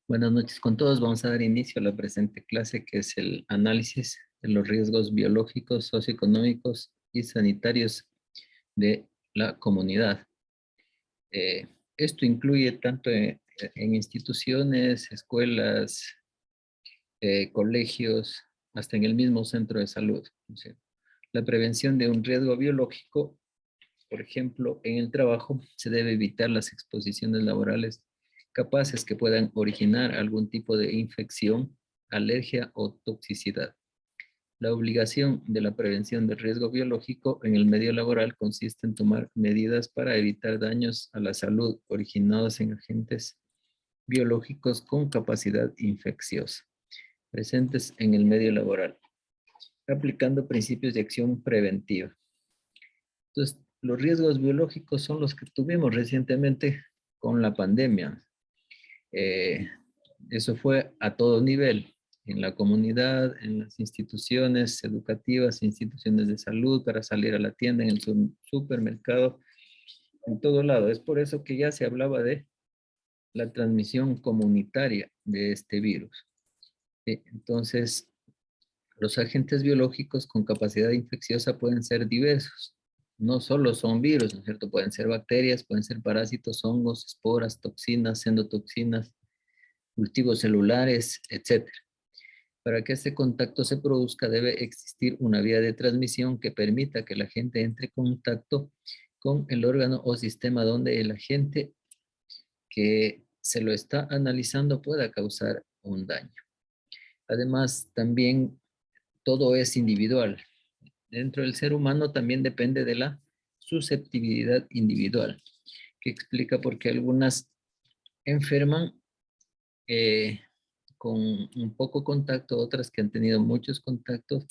Buenas noches con todos. Vamos a dar inicio a la presente clase, que es el análisis de los riesgos biológicos, socioeconómicos y sanitarios de la comunidad. Esto incluye tanto en instituciones, escuelas, colegios, hasta en el mismo centro de salud. O sea, la prevención de un riesgo biológico, por ejemplo, en el trabajo, se debe evitar las exposiciones laborales capaces que puedan originar algún tipo de infección, alergia o toxicidad. La obligación de la prevención del riesgo biológico en el medio laboral consiste en tomar medidas para evitar daños a la salud originados en agentes biológicos con capacidad infecciosa presentes en el medio laboral, aplicando principios de acción preventiva. Entonces, los riesgos biológicos son los que tuvimos recientemente con la pandemia. Eh, Eso fue a todo nivel, en la comunidad, en las instituciones educativas, instituciones de salud, para salir a la tienda, en el supermercado, en todo lado. Es por eso que ya se hablaba de la transmisión comunitaria de este virus. Entonces, los agentes biológicos con capacidad infecciosa pueden ser diversos. No solo son virus, ¿no es cierto? Pueden ser bacterias, pueden ser parásitos, hongos, esporas, toxinas, endotoxinas, cultivos celulares, etc. Para que este contacto se produzca debe existir una vía de transmisión que permita que la gente entre en contacto con el órgano o sistema donde el agente que se lo está analizando pueda causar un daño. Además, también todo es individual. Dentro del ser humano también depende de la susceptibilidad individual, que explica por qué algunas enferman con un poco contacto, otras que han tenido muchos contactos,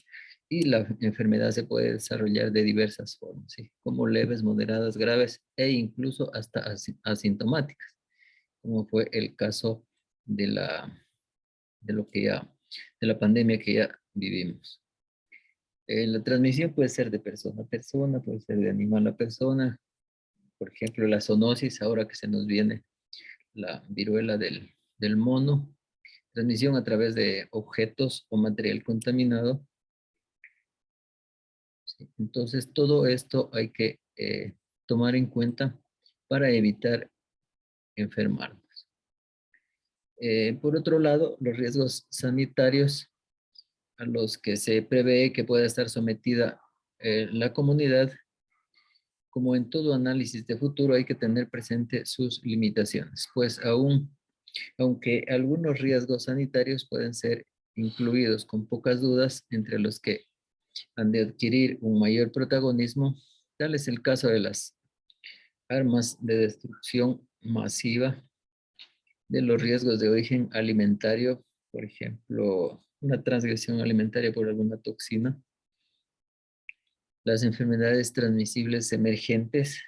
y la enfermedad se puede desarrollar de diversas formas, ¿sí? Como leves, moderadas, graves e incluso hasta asintomáticas, como fue el caso de de la pandemia que ya vivimos. La transmisión puede ser de persona a persona, puede ser de animal a persona. Por ejemplo, la zoonosis, ahora que se nos viene la viruela del mono, transmisión a través de objetos o material contaminado. ¿Sí? Entonces, todo esto hay que tomar en cuenta para evitar enfermarnos. Por otro lado, los riesgos sanitarios a los que se prevé que pueda estar sometida la comunidad. Como en todo análisis de futuro, hay que tener presente sus limitaciones, pues aunque algunos riesgos sanitarios pueden ser incluidos con pocas dudas, entre los que han de adquirir un mayor protagonismo, tal es el caso de las armas de destrucción masiva, de los riesgos de origen alimentario, por ejemplo, una transgresión alimentaria por alguna toxina, las enfermedades transmisibles emergentes,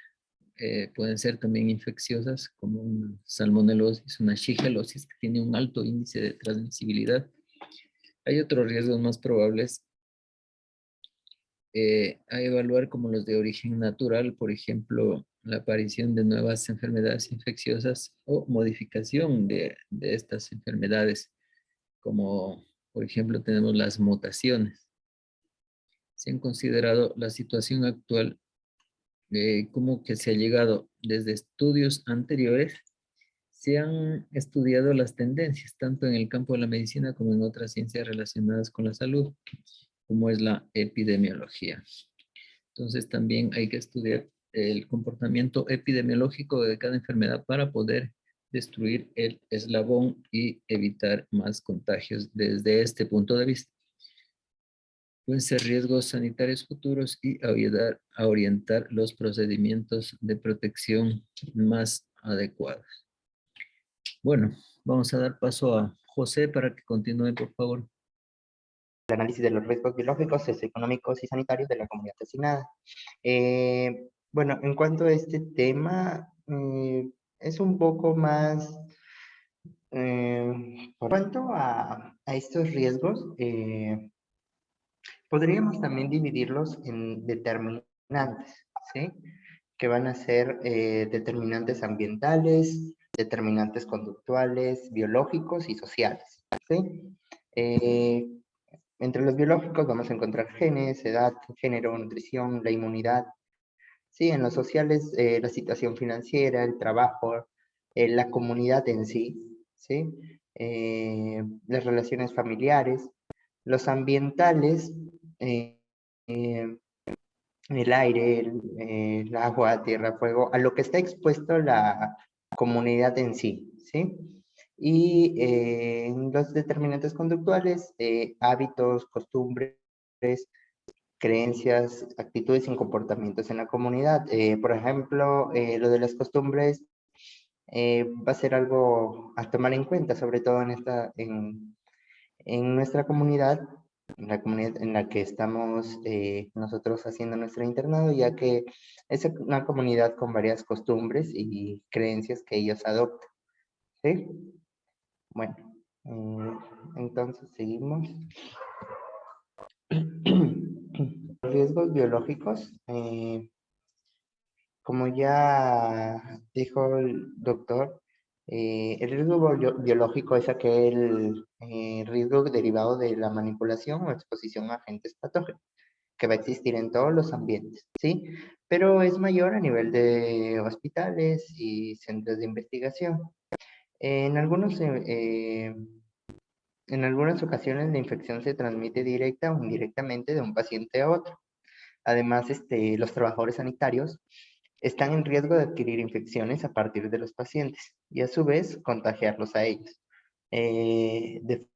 pueden ser también infecciosas, como una salmonelosis, una shigellosis, que tiene un alto índice de transmisibilidad. Hay otros riesgos más probables a evaluar, como los de origen natural, por ejemplo, la aparición de nuevas enfermedades infecciosas o modificación de estas enfermedades, como por ejemplo tenemos las mutaciones. Se han considerado la situación actual como que se ha llegado desde estudios anteriores. Se han estudiado las tendencias, tanto en el campo de la medicina como en otras ciencias relacionadas con la salud, como es la epidemiología. Entonces también hay que estudiar el comportamiento epidemiológico de cada enfermedad para poder destruir el eslabón y evitar más contagios desde este punto de vista. Pueden ser riesgos sanitarios futuros y ayudar a orientar los procedimientos de protección más adecuados. Bueno, vamos a dar paso a José para que continúe, por favor. El análisis de los riesgos biológicos, socioeconómicos y sanitarios de la comunidad asignada. Bueno, en cuanto a este tema, es un poco más, por cuanto a estos riesgos, podríamos también dividirlos en determinantes, ¿sí? Que van a ser determinantes ambientales, determinantes conductuales, biológicos y sociales, ¿sí? Entre los biológicos vamos a encontrar genes, edad, género, nutrición, la inmunidad. Sí, en los sociales, la situación financiera, el trabajo, la comunidad en sí, ¿sí? Las relaciones familiares, los ambientales, eh, eh, el aire, el agua, tierra, fuego, a lo que está expuesto la comunidad en sí, ¿sí? Y los determinantes conductuales, hábitos, costumbres, creencias, actitudes y comportamientos en la comunidad. Por ejemplo, lo de las costumbres va a ser algo a tomar en cuenta, sobre todo en nuestra comunidad, en la comunidad en la que estamos nosotros haciendo nuestro internado, ya que es una comunidad con varias costumbres y creencias que ellos adoptan. ¿Sí? Bueno, entonces seguimos. Riesgos biológicos. Como ya dijo el doctor, el riesgo biológico es aquel riesgo derivado de la manipulación o exposición a agentes patógenos que va a existir en todos los ambientes, ¿sí? Pero es mayor a nivel de hospitales y centros de investigación. En en algunas ocasiones la infección se transmite directa o indirectamente de un paciente a otro. Además, los trabajadores sanitarios están en riesgo de adquirir infecciones a partir de los pacientes y a su vez contagiarlos a ellos. De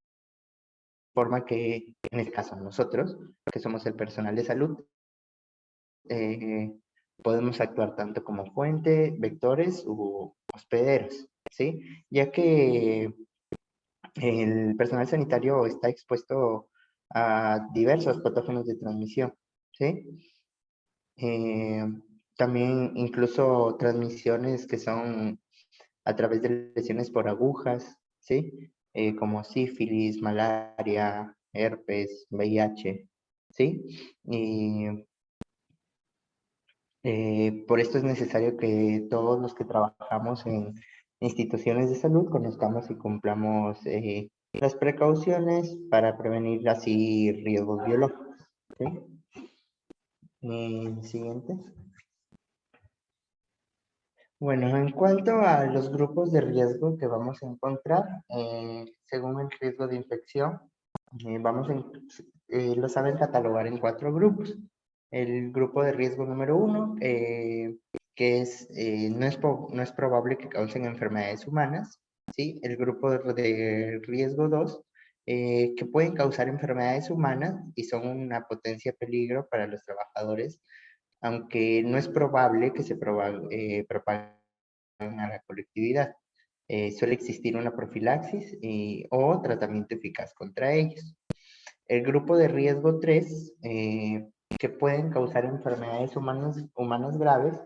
forma que, en este caso nosotros, que somos el personal de salud, podemos actuar tanto como fuente, vectores u hospederos, ¿sí? Ya que el personal sanitario está expuesto a diversos patógenos de transmisión, ¿sí? Eh, También incluso transmisiones que son a través de lesiones por agujas, ¿sí? Como sífilis, malaria, herpes, VIH, ¿sí? Y por esto es necesario que todos los que trabajamos en instituciones de salud conozcamos y cumplamos las precauciones para prevenir así riesgos biológicos, ¿sí? Siguiente. Bueno, en cuanto a los grupos de riesgo que vamos a encontrar, según el riesgo de infección, lo saben catalogar en 4 grupos. El grupo de riesgo número 1, que es, no es probable que causen enfermedades humanas, ¿sí? El grupo de riesgo 2, que pueden causar enfermedades humanas y son una potencia peligro para los trabajadores, aunque no es probable que se propaguen a la colectividad. Suele existir una profilaxis o tratamiento eficaz contra ellos. El grupo de riesgo 3, que pueden causar enfermedades humanas graves,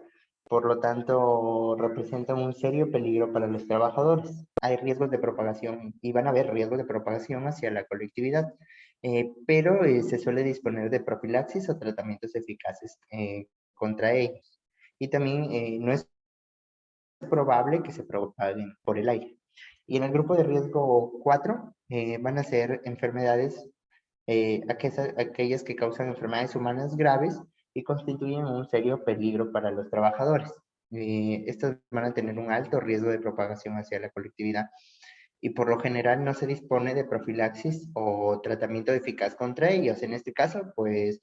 por lo tanto representan un serio peligro para los trabajadores. Hay riesgos de propagación y van a haber riesgos de propagación hacia la colectividad, pero se suele disponer de profilaxis o tratamientos eficaces contra ellos. Y también no es probable que se propaguen por el aire. Y en el grupo de riesgo 4 van a ser enfermedades, aquellas que causan enfermedades humanas graves y constituyen un serio peligro para los trabajadores. Estas van a tener un alto riesgo de propagación hacia la colectividad y por lo general no se dispone de profilaxis o tratamiento eficaz contra ellos. En este caso, pues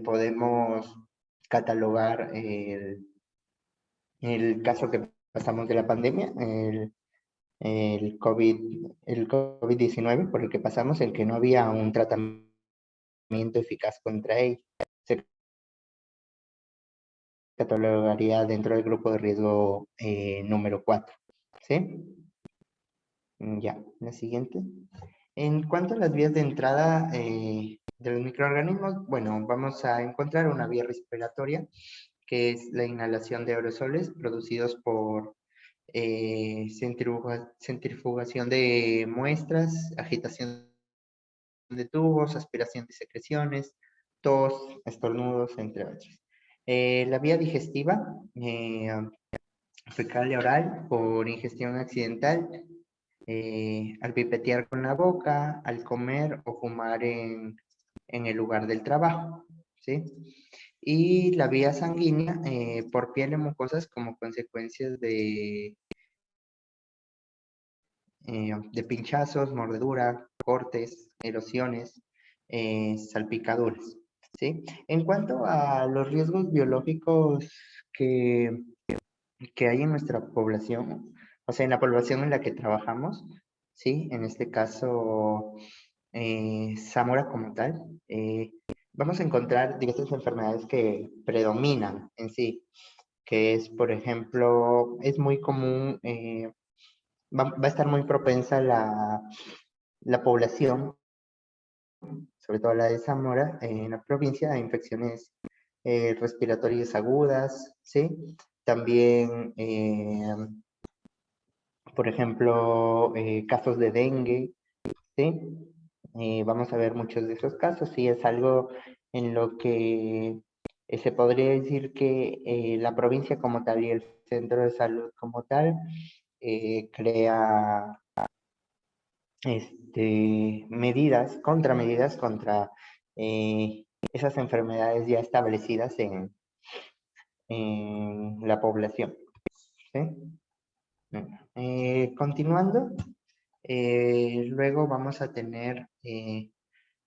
podemos catalogar el caso que pasamos de la pandemia, el COVID-19, por el que pasamos, el que no había un tratamiento eficaz contra él. Se catalogaría dentro del grupo de riesgo número 4. ¿Sí? Ya, la siguiente. En cuanto a las vías de entrada de los microorganismos, bueno, vamos a encontrar una vía respiratoria, que es la inhalación de aerosoles producidos por centrifugación de muestras, agitación de tubos, aspiración de secreciones, tos, estornudos, entre otros. La vía digestiva fecal y oral por ingestión accidental, al pipetear con la boca, al comer o fumar en el lugar del trabajo, ¿sí? Y la vía sanguínea por piel y mucosas como consecuencias de pinchazos, mordedura, cortes, erosiones, salpicaduras, ¿sí? En cuanto a los riesgos biológicos que hay en nuestra población, o sea, en la población en la que trabajamos, ¿sí? En este caso, Zamora como tal, vamos a encontrar diversas enfermedades que predominan en sí, que es, por ejemplo, es muy común, va a estar muy propensa la población, sobre todo la de Zamora, en la provincia, a infecciones respiratorias agudas, ¿sí? También, por ejemplo, casos de dengue, ¿sí? Vamos a ver muchos de esos casos y es algo en lo que se podría decir que la provincia como tal y el centro de salud como tal crea contramedidas contra esas enfermedades ya establecidas en la población. ¿Sí? Continuando, luego vamos a tener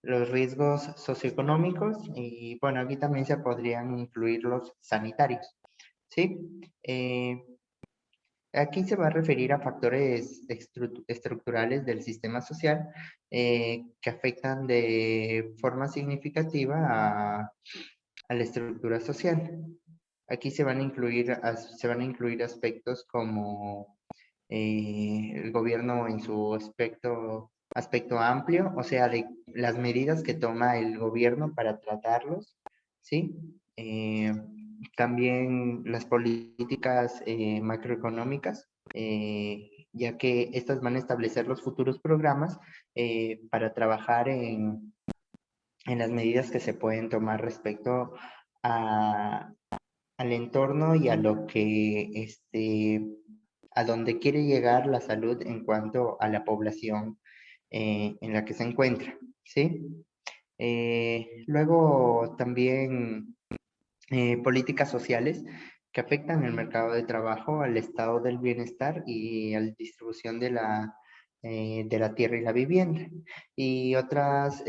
los riesgos socioeconómicos y bueno, aquí también se podrían incluir los sanitarios, ¿sí? Aquí se va a referir a factores estructurales del sistema social que afectan de forma significativa a la estructura social. Aquí se van a incluir aspectos como el gobierno en su aspecto amplio, o sea, de las medidas que toma el gobierno para tratarlos, ¿sí? También las políticas macroeconómicas, ya que estas van a establecer los futuros programas para trabajar en las medidas que se pueden tomar respecto al entorno y a lo que a donde quiere llegar la salud en cuanto a la población en la que se encuentra, ¿sí? Luego también políticas sociales que afectan el mercado de trabajo, al estado del bienestar y a la distribución de la tierra y la vivienda. Y otras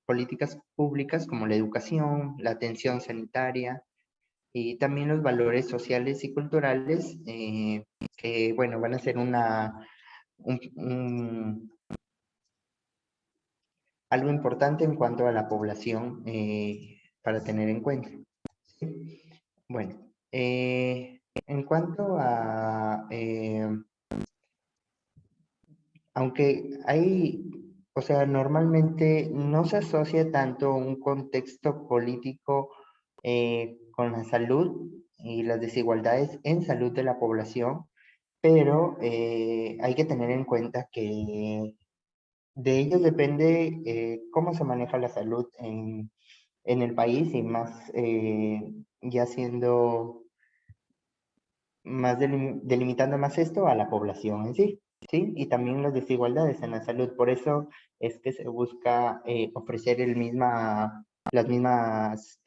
políticas públicas como la educación, la atención sanitaria, y también los valores sociales y culturales que, bueno, van a ser algo importante en cuanto a la población para tener en cuenta. ¿Sí? Bueno, en cuanto a, aunque o sea, normalmente no se asocia tanto un contexto político con la salud y las desigualdades en salud de la población, pero hay que tener en cuenta que de ellos depende cómo se maneja la salud en el país y más ya siendo más delimitando más esto a la población en sí, ¿sí? Y también las desigualdades en la salud. Por eso es que se busca ofrecer las mismas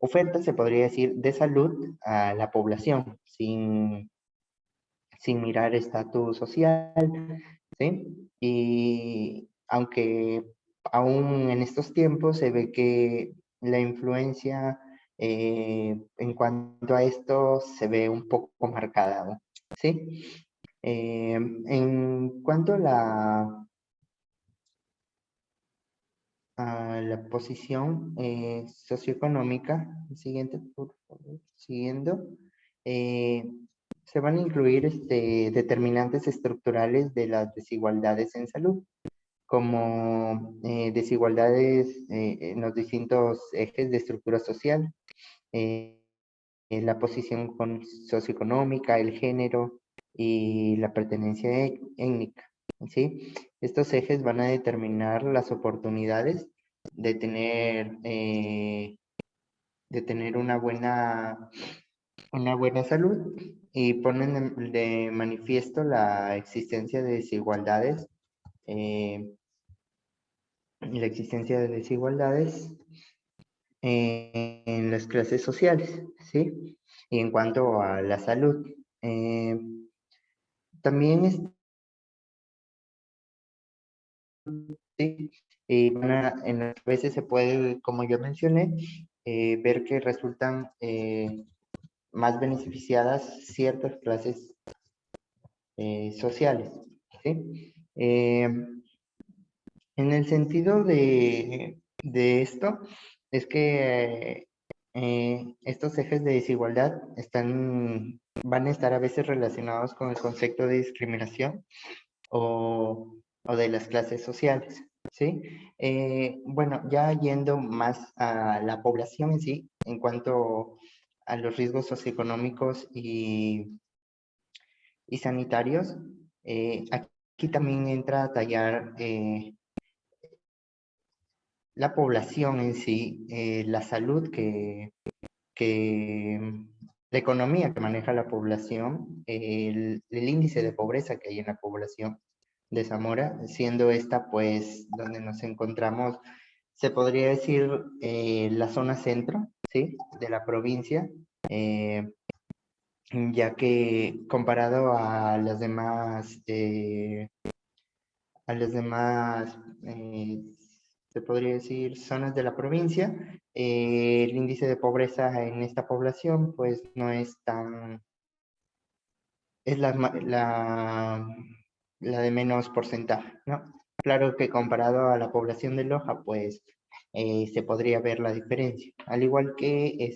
ofertas, se podría decir, de salud a la población, sin mirar estatus social, ¿sí? Y aunque aún en estos tiempos se ve que la influencia en cuanto a esto se ve un poco marcada, ¿no? ¿Sí? En cuanto a la posición socioeconómica, siguiente, por favor, siguiendo, eh, se van a incluir determinantes estructurales de las desigualdades en salud, como desigualdades en los distintos ejes de estructura social, eh, la posición socioeconómica, el género y la pertenencia étnica, ¿sí? Estos ejes van a determinar las oportunidades de tener, eh, de tener una buena una buena salud y ponen de manifiesto la existencia de desigualdades, eh, la existencia de desigualdades en las clases sociales, ¿sí? Y en cuanto a la salud, eh, también ¿sí? Y en las veces se puede, como yo mencioné, ver que resultan más beneficiadas ciertas clases sociales, ¿sí? En el sentido de esto, es que estos ejes de desigualdad van a estar a veces relacionados con el concepto de discriminación o de las clases sociales, ¿sí? Bueno, ya yendo más a la población en sí, en cuanto a los riesgos socioeconómicos y sanitarios, aquí también entra a tallar la población en sí, la salud la economía que maneja la población, el índice de pobreza que hay en la población de Zamora, siendo esta pues donde nos encontramos, se podría decir la zona centro, ¿sí? De la provincia, ya que comparado a las demás, se podría decir, zonas de la provincia, el índice de pobreza en esta población, pues no es tan, es la de menos porcentaje, ¿no? Claro que comparado a la población de Loja, pues se podría ver la diferencia, al igual que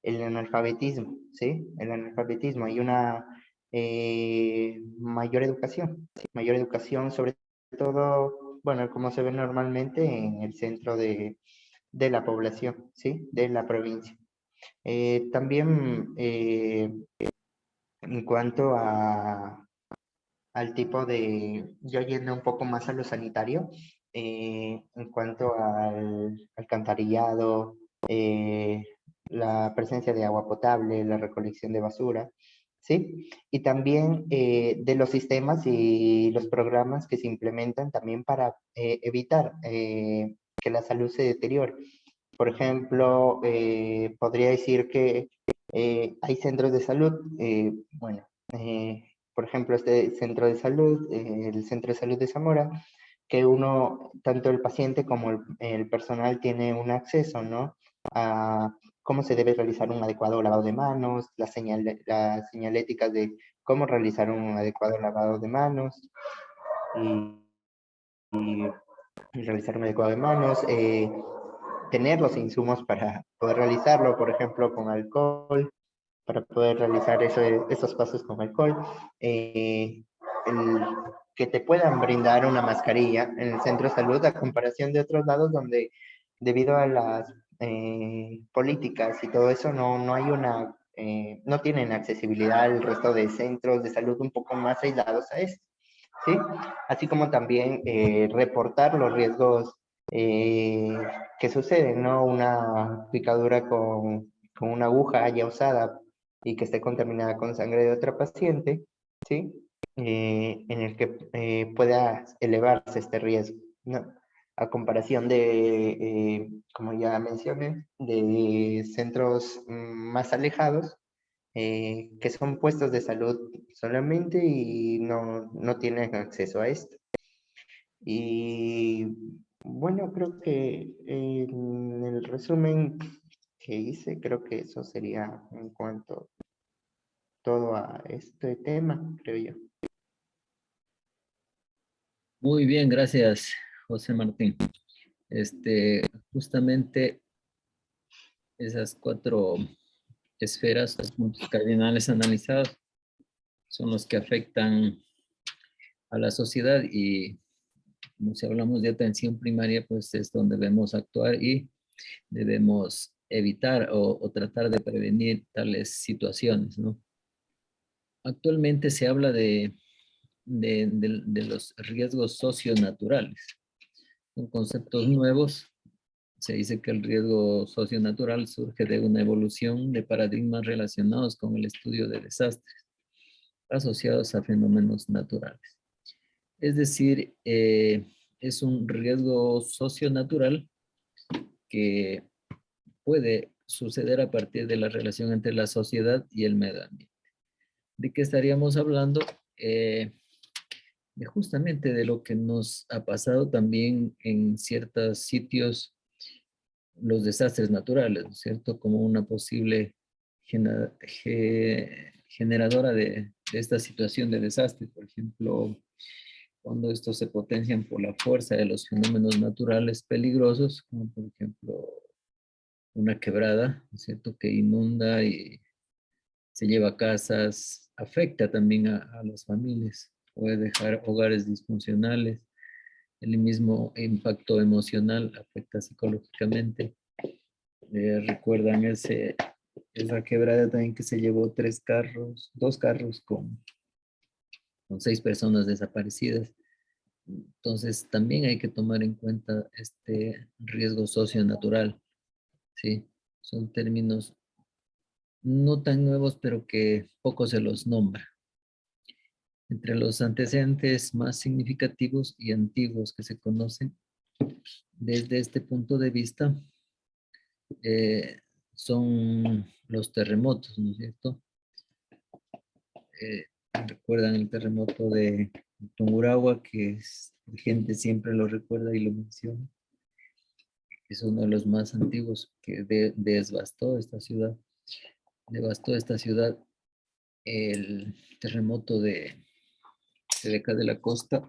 el analfabetismo, ¿sí? El analfabetismo, hay una mayor educación sobre todo, bueno, como se ve normalmente en el centro de la población, ¿sí? De la provincia. También en cuanto al tipo yo yendo un poco más a lo sanitario, en cuanto al alcantarillado, eh, la presencia de agua potable, la recolección de basura, ¿sí? Y también de los sistemas y los programas que se implementan también para evitar que la salud se deteriore. Por ejemplo, podría decir que hay centros de salud, bueno, por ejemplo, este centro de salud, el Centro de Salud de Zamora, que tanto el paciente como el personal tiene un acceso, ¿no? A cómo se debe realizar un adecuado lavado de manos, las señaléticas de cómo realizar un adecuado lavado de manos y realizar un adecuado de manos, tener los insumos para poder realizarlo, por ejemplo, con alcohol, para poder realizar esos pasos con alcohol, el, que te puedan brindar una mascarilla en el centro de salud a comparación de otros lados donde debido a las políticas y todo eso no hay no tienen accesibilidad al resto de centros de salud un poco más aislados a esto, ¿sí? Así como también reportar los riesgos eh, que suceden, ¿no? Una picadura con una aguja ya usada y que esté contaminada con sangre de otra paciente, ¿sí? En el que pueda elevarse este riesgo, ¿no? A comparación como ya mencioné, de centros más alejados, que son puestos de salud solamente y no tienen acceso a esto. Y bueno, creo que en el resumen que hice, creo que eso sería en cuanto todo a este tema, creo yo. Muy bien, gracias, José Martín. Justamente esas cuatro esferas, los puntos cardinales analizados, son los que afectan a la sociedad y como si hablamos de atención primaria, pues es donde debemos actuar y debemos evitar o tratar de prevenir tales situaciones, ¿no? Actualmente se habla de los riesgos socionaturales. Son conceptos nuevos, se dice que el riesgo socionatural surge de una evolución de paradigmas relacionados con el estudio de desastres asociados a fenómenos naturales. Es decir, es un riesgo socionatural que puede suceder a partir de la relación entre la sociedad y el medio ambiente. ¿De qué estaríamos hablando? De justamente de lo que nos ha pasado también en ciertos sitios, los desastres naturales, ¿no es cierto? Como una posible generadora de esta situación de desastre. Por ejemplo, cuando estos se potencian por la fuerza de los fenómenos naturales peligrosos, como por ejemplo una quebrada, ¿no es cierto?, que inunda y se lleva casas, afecta también a las familias, puede dejar hogares disfuncionales, el mismo impacto emocional afecta psicológicamente. Recuerdan esa quebrada también que se llevó dos carros con 6 personas desaparecidas. Entonces también hay que tomar en cuenta este riesgo socionatural, ¿sí? Son términos no tan nuevos, pero que poco se los nombra. Entre los antecedentes más significativos y antiguos que se conocen desde este punto de vista son los terremotos, ¿no es cierto? Recuerdan el terremoto de Tungurahua, que la gente siempre lo recuerda y lo menciona. Es uno de los más antiguos que devastó esta ciudad. Devastó esta ciudad el terremoto de acá de la costa.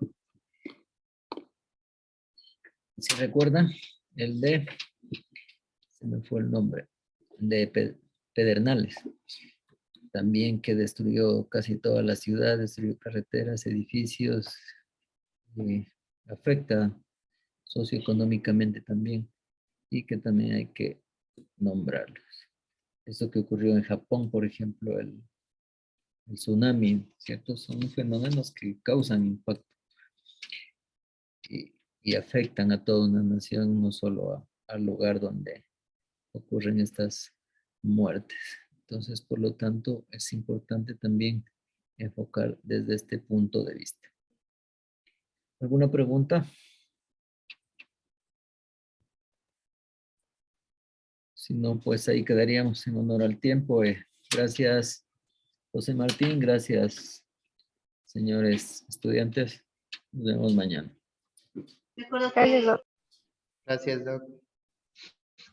¿Se recuerdan? Se me fue el nombre, de Pedernales. También que destruyó casi toda la ciudad, destruyó carreteras, edificios, afecta socioeconómicamente también, y que también hay que nombrarlos. Esto que ocurrió en Japón, por ejemplo, el tsunami, ¿cierto? Son fenómenos que causan impacto y afectan a toda una nación, no solo al lugar donde ocurren estas muertes. Entonces, por lo tanto, es importante también enfocar desde este punto de vista. ¿Alguna pregunta? Si no, pues ahí quedaríamos en honor al tiempo. Gracias, José Martín. Gracias, señores estudiantes. Nos vemos mañana. Gracias, Doc. Gracias, Doc.